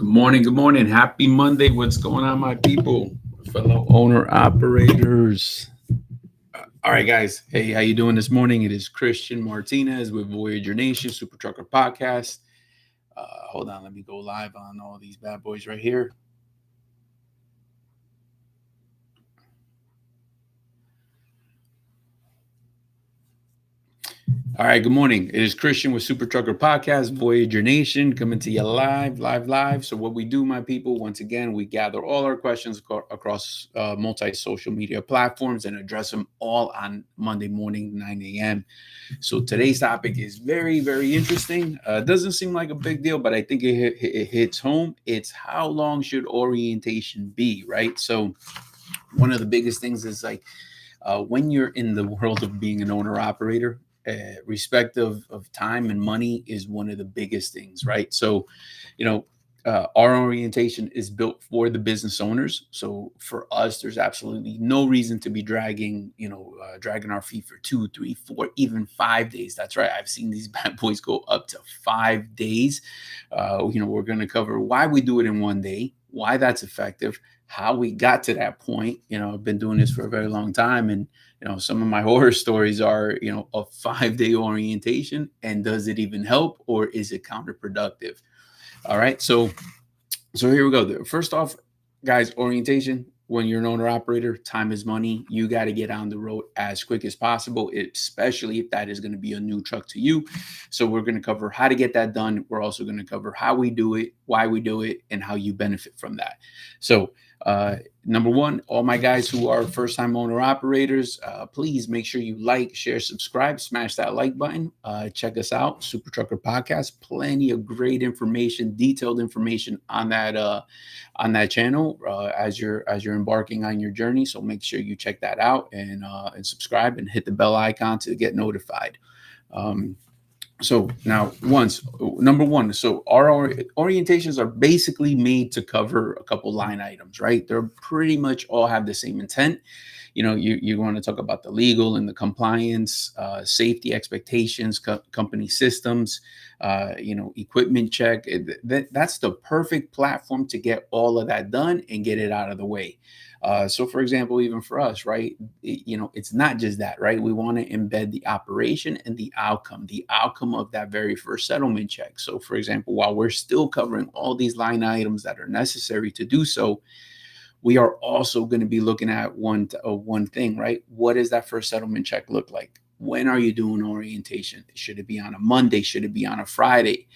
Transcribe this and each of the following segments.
Good morning. Good morning. Happy Monday. What's going on, my people, fellow owner operators? All right, guys. Hey, how you doing this morning? It is Christian Martinez with Voyager Nation Super Trucker Podcast. Hold on, let me go live on all these bad boys right here. All right, good morning. It is Christian with Super Trucker Podcast, Voyager Nation, coming to you live. So, what we do, my people, once again, we gather all our questions across multi social media platforms and address them all on Monday morning, 9 a.m. So, today's topic is very, very interesting. Doesn't seem like a big deal, but I think it hits home. It's how long should orientation be, right? So, one of the biggest things is like, when you're in the world of being an owner operator, respect of time and money is one of the biggest things, right? So, you know, our orientation is built for the business owners. So for us, there's absolutely no reason to be dragging our feet for 2, 3, 4, even 5 days. That's right. I've seen these bad boys go up to 5 days. We're going to cover why we do it in one day, why that's effective, how we got to that point. I've been doing this for a very long time, and some of my horror stories are, a 5 day orientation, and does it even help, or is it counterproductive? All right. So here we go. First off, guys, orientation, when you're an owner operator, time is money. You got to get on the road as quick as possible, especially if that is going to be a new truck to you. So we're going to cover how to get that done. We're also going to cover how we do it, why we do it, and how you benefit from that. So number one, all my guys who are first-time owner operators, please make sure you like, share, subscribe, smash that like button. Check us out, Super Trucker Podcast. Plenty of great information, detailed information on that channel as you're embarking on your journey. So make sure you check that out and subscribe and hit the bell icon to get notified. So now, number one, so our orientations are basically made to cover a couple line items, right? They're pretty much all have the same intent. You want to talk about the legal and the compliance, safety expectations, company systems, equipment check. That's the perfect platform to get all of that done and get it out of the way. So, for example, even for us, right, it's not just that, right? We want to embed the operation and the outcome of that very first settlement check. So, for example, while we're still covering all these line items that are necessary to do so, we are also going to be looking at one thing, right? What does that first settlement check look like? When are you doing orientation? Should it be on a Monday? Should it be on a Friday?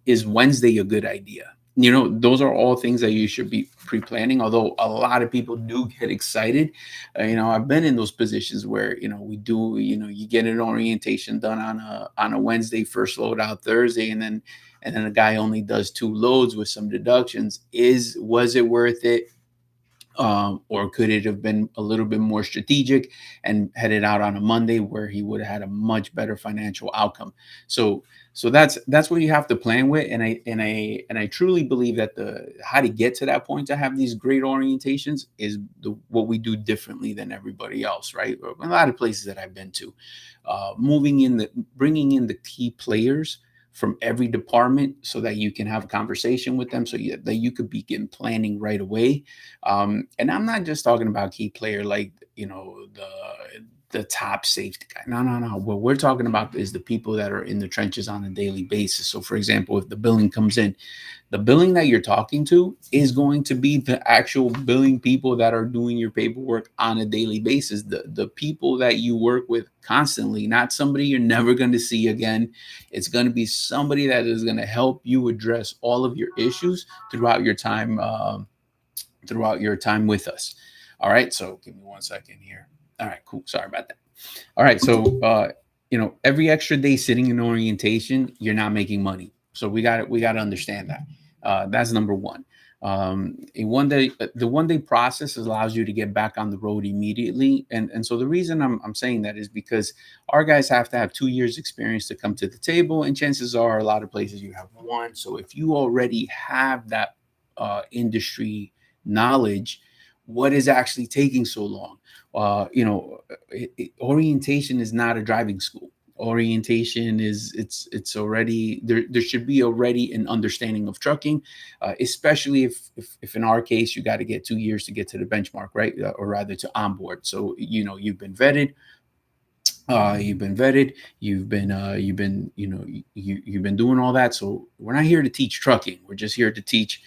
Is Wednesday a good idea? Those are all things that you should be pre-planning, although a lot of people do get excited. I've been in those positions where, you get an orientation done on a Wednesday, first load out Thursday, and then a guy only does 2 loads with some deductions. Was it worth it? Or could it have been a little bit more strategic and headed out on a Monday where he would have had a much better financial outcome? So that's what you have to plan with, and I truly believe that the how to get to that point to have these great orientations is what we do differently than everybody else, right? A lot of places that I've been to, bringing in the key players from every department so that you can have a conversation with them that you could begin planning right away. And I'm not just talking about key player like, the top safety guy. No. What we're talking about is the people that are in the trenches on a daily basis. So, for example, if the billing comes in, the billing that you're talking to is going to be the actual billing people that are doing your paperwork on a daily basis. The people that you work with constantly, not somebody you're never going to see again. It's going to be somebody that is going to help you address all of your issues throughout your time with us. All right. So give me 1 second here. All right, cool. Sorry about that. All right. So, every extra day sitting in orientation, you're not making money. So we got to understand that. That's number one. The 1 day process allows you to get back on the road immediately. And so the reason I'm saying that is because our guys have to have 2 years experience to come to the table. And chances are a lot of places you have one. So if you already have that industry knowledge, what is actually taking so long? Orientation is not a driving school. orientation is it's already there. There should be already an understanding of trucking, especially if in our case you got to get 2 years to get to the benchmark, right? Or rather to onboard. So you've been vetted, you've been you've been doing all that. So we're not here to teach trucking. We're just here to teach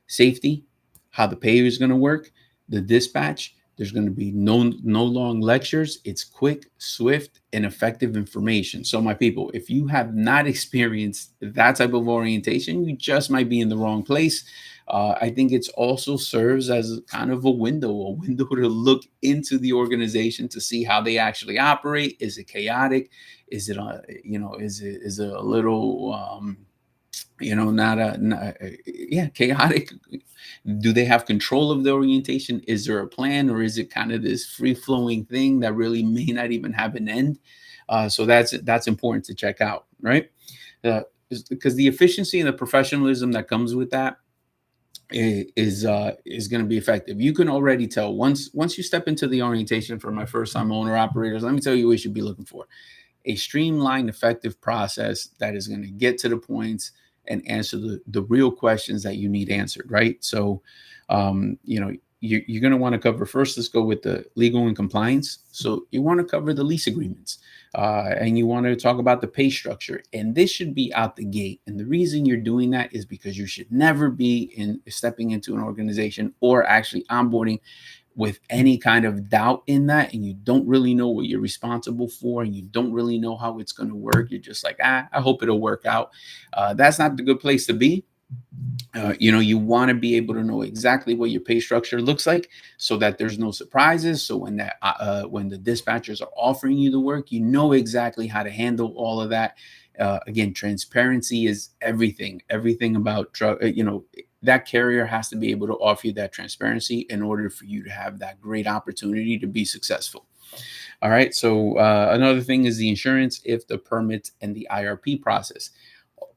safety, how the pay is going to work, the dispatch. There's going to be no long lectures. It's quick, swift, and effective information. So my people, if you have not experienced that type of orientation, you just might be in the wrong place. I think it's also serves as kind of a window to look into the organization to see how they actually operate. Is it chaotic? Is it is it a little not chaotic? Do they have control of the orientation? Is there a plan, or is it kind of this free flowing thing that really may not even have an end? So that's important to check out, right? Because the efficiency and the professionalism that comes with that is going to be effective. You can already tell once you step into the orientation. For my first time owner operators, let me tell you what you should be looking for: a streamlined, effective process that is going to get to the points and answer the real questions that you need answered, right? So, you're going to want to cover first. Let's go with the legal and compliance. So you want to cover the lease agreements, and you want to talk about the pay structure. And this should be out the gate. And the reason you're doing that is because you should never be stepping into an organization or actually onboarding with any kind of doubt in that, and you don't really know what you're responsible for, and you don't really know how it's going to work. You're just like, I hope it'll work out. That's not the good place to be. You want to be able to know exactly what your pay structure looks like, so that there's no surprises. So when the dispatchers are offering you the work, you know exactly how to handle all of that. Again, transparency is everything. Everything about truck. That carrier has to be able to offer you that transparency in order for you to have that great opportunity to be successful. All right. So another thing is the insurance, if the permits, and the IRP process.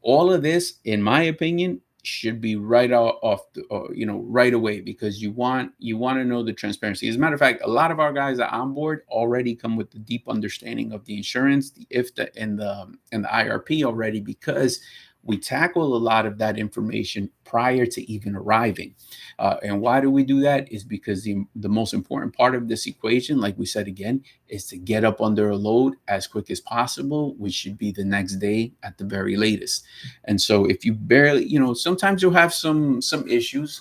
All of this, in my opinion, should be right right away, because you want to know the transparency. As a matter of fact, a lot of our guys that on board already come with the deep understanding of the insurance, the IFTA, and the IRP already, because we tackle a lot of that information prior to even arriving. And why do we do that? Is because the most important part of this equation, like we said again, is to get up under a load as quick as possible, which should be the next day at the very latest. And so if you barely, sometimes you'll have some issues.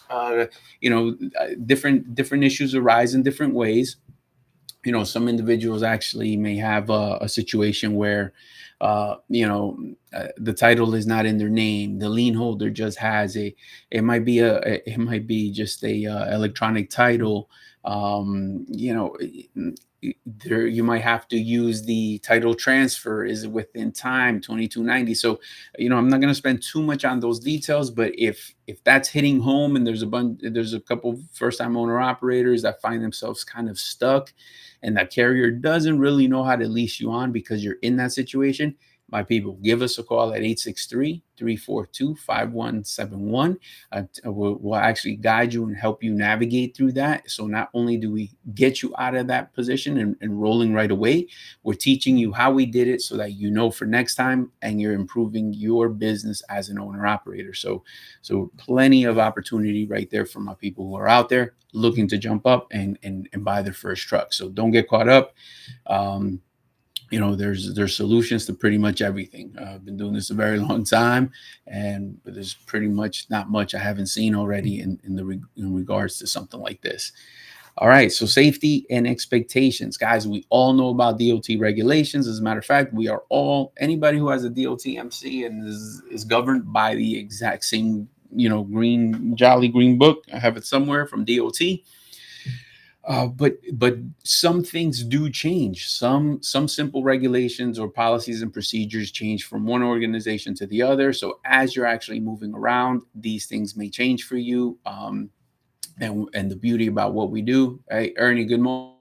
Different issues arise in different ways. Some individuals actually may have a situation where the title is not in their name. The lien holder just has it might be just a electronic title. There, you might have to use the title transfer is within time 2290. So I'm not going to spend too much on those details, but if that's hitting home, and there's a couple first time owner operators that find themselves kind of stuck, and that carrier doesn't really know how to lease you on because you're in that situation, my people, give us a call at 863-342-5171. We'll actually guide you and help you navigate through that. So not only do we get you out of that position and rolling right away, we're teaching you how we did it so that for next time, and you're improving your business as an owner operator. So plenty of opportunity right there for my people who are out there looking to jump up and buy their first truck. So don't get caught up. There's solutions to pretty much everything. I've been doing this a very long time, but there's pretty much not much I haven't seen already in regards to something like this. All right, so safety and expectations, guys. We all know about DOT regulations. As a matter of fact, anybody who has a DOT MC and is governed by the exact same jolly green book. I have it somewhere from DOT. But some things do change. Some simple regulations or policies and procedures change from one organization to the other. So as you're actually moving around, these things may change for you. And the beauty about what we do, hey, Ernie, good morning.